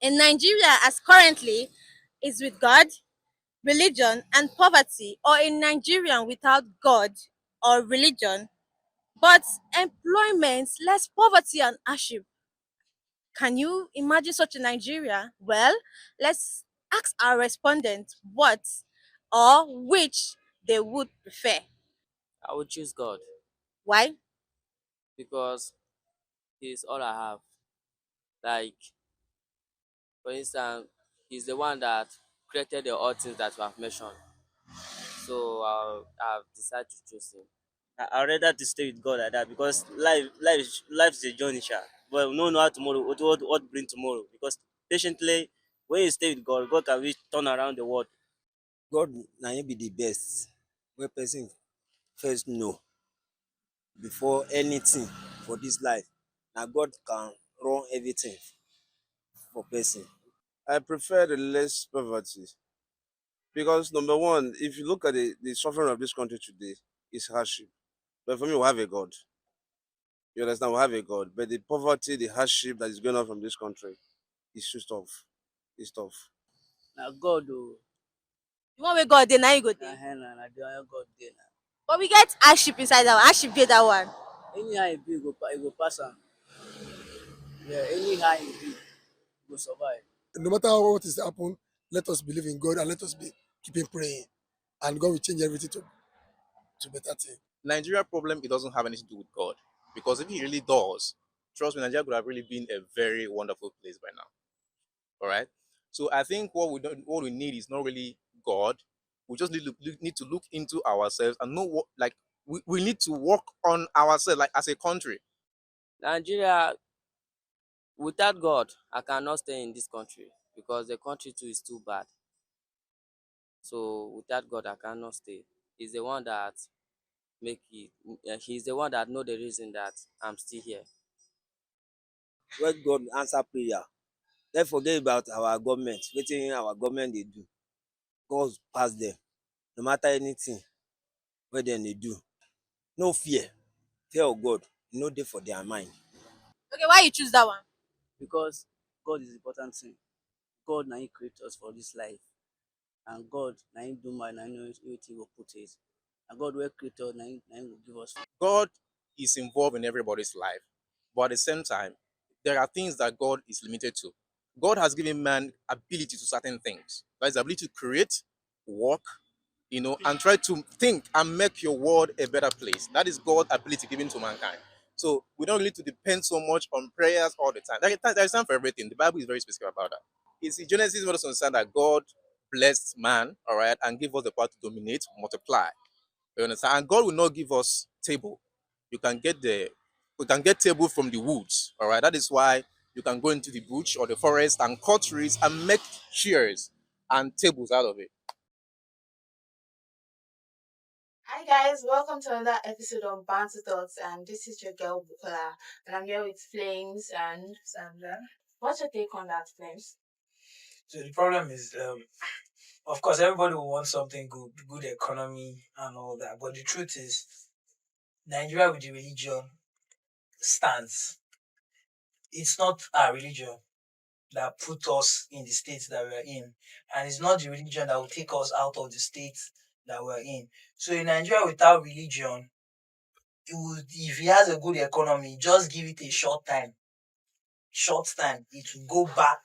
in Nigeria as currently is with God, religion, and poverty, or in Nigerian without God or religion, but employment, less poverty and hardship. Can you imagine such a Nigeria? Well, let's ask our respondents what or which they would prefer. I would choose God Why? because He's all I have. Like, for instance, He's the one that created the all things that you have mentioned. So I've decided to choose Him. I'd rather to stay with God like that because life is a journey, sha. But we don't know how tomorrow what bring tomorrow. Because patiently, when you stay with God, God can really turn around the world. God na him be the best. When person first know before anything for this life, na God can run everything for person. I prefer the less poverty because number one, if you look at the suffering of this country today, it's hardship. But for me, we have a God. You understand? We have a God. But the poverty, the hardship that is going on from this country is too tough. It's tough. Na God o. The one wey God dey, na you go Na dey. hen na the one God dey na. But we get hardship inside that one. Hardship dey that one. Anyhow e be, e go pass am. Yeah, anyhow e be, e go survive. No matter what is happen, let us believe in God and let us be keeping praying, and God will change everything to better thing. Nigeria problem, it doesn't have anything to do with God. Because if he really does, trust me, Nigeria could have really been a very wonderful place by now. All right. So I think what we need is not really God. We just need to look into ourselves and know what like we need to work on ourselves like as a country. Nigeria, without God, I cannot stay in this country because the country too is too bad. So without God, I cannot stay. He's the one that make it. He's the one that know the reason that I'm still here. When God answer prayer, let's forget about our government. Wetin our government dey do, God pass them. No matter anything wey dem dey do, no fear. Fear of God no dey for their mind. Okay, why you choose that one? Because God is the important thing. God na him create us for this life. And God na him do man, na him know wetin he go put it. And God wey create us, na him go give us. God is involved in everybody's life, but at the same time, there are things that God is limited to. God has given man ability to certain things. That is the ability to create, work, and try to think and make your world a better place. That is God's ability given to mankind. So we don't need to depend so much on prayers all the time. There is time for everything. The Bible is very specific about that. It's in Genesis, what us understand that God blessed man, all right, and gave us the power to dominate, multiply. You understand? And God will not give us table. You can get the we can get table from the woods. All right. That is why you can go into the bush or the forest and cut trees and make chairs and tables out of it. Hi guys, welcome to another episode of Banter Thoughts, and this is your girl Bukola, and I'm here with Flames and Sandra. What's your take on that, Flames? So the problem is, of course, everybody will want something good, good economy and all that. But the truth is, Nigeria with the religion stance. It's not our religion that put us in the state that we're in, and it's not the religion that will take us out of the state that we're in. So in Nigeria without religion, if he has a good economy, just give it a short time. It will go back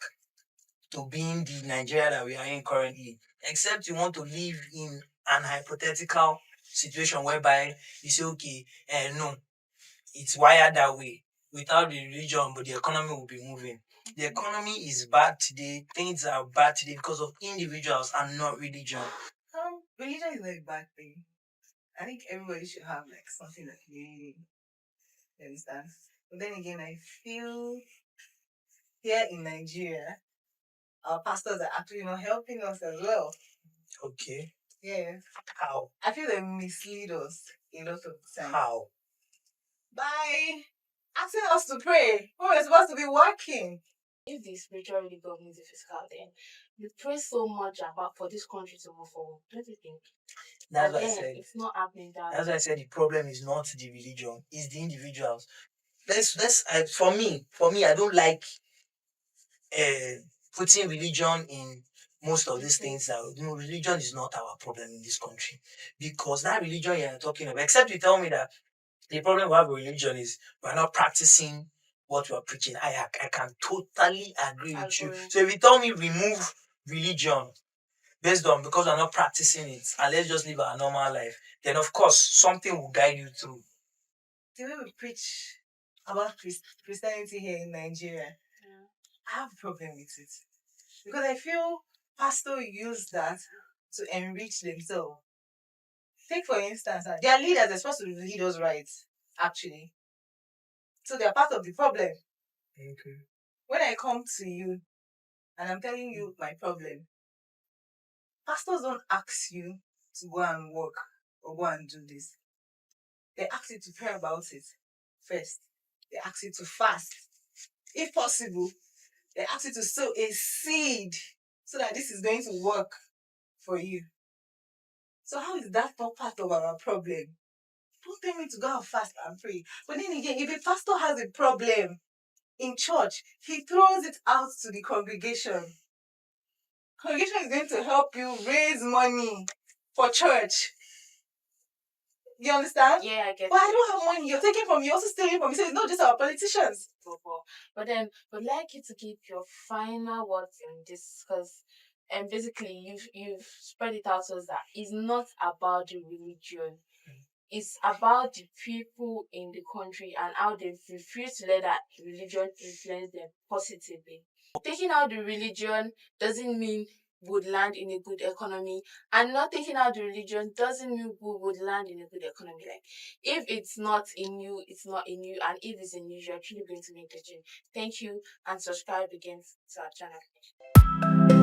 to being the Nigeria that we are in currently. Except you want to live in an hypothetical situation whereby you say, okay, no, it's wired that way without the religion, but the economy will be moving. The economy is bad today. Things are bad today because of individuals and not religion. Religion is not a bad thing. I think everybody should have like something that they understand. But then again, I feel here in Nigeria, our pastors are actually not helping us as well. Okay. Yes. How? I feel they mislead us a lot of the time. How? By asking us to pray when we're supposed to be working. If the spiritual really governs the physical, then we pray so much about for this country to move forward. Don't you think? That's But why I then said. it's not happening that That's why I said the problem is not the religion; it's the individuals. For me, I don't like putting religion in most of these things that religion is not our problem in this country. Because that religion you're talking about, except you tell me that the problem we have with religion is we're not practicing what we're preaching. I can totally agree with you. So if you tell me remove religion based on because we're not practicing it and let's just live our normal life, then of course something will guide you through. The way we preach about Christianity here in Nigeria, I have a problem with it. Because I feel pastors use that to enrich themselves. Take for instance, their leaders are supposed to lead us right, actually. So they're part of the problem. Okay. When I come to you and I'm telling you my problem, pastors don't ask you to go and work or go and do this. They ask you to pray about it first. They ask you to fast. If possible, they ask you to sow a seed so that this is going to work for you. So how is that not part of our problem? Don't tell me to go and fast and pray. But then again, if a pastor has a problem in church, he throws it out to the congregation. Congregation is going to help you raise money for church. You understand? Yeah, I get But I it. don't have money. You're taking from me, you're also stealing from me. So it's not just our politicians. But then, would like you to keep your final words in this because, and basically, you've spread it out so that it's not about the religion. It's about the people in the country and how they refuse to let that religion influence them positively. Taking out the religion doesn't mean we would land in a good economy, and not taking out the religion doesn't mean we would land in a good economy. Like, if it's not in you, it's not in you, and if it's in you, you're actually going to make the change. Thank you, and subscribe again to our channel.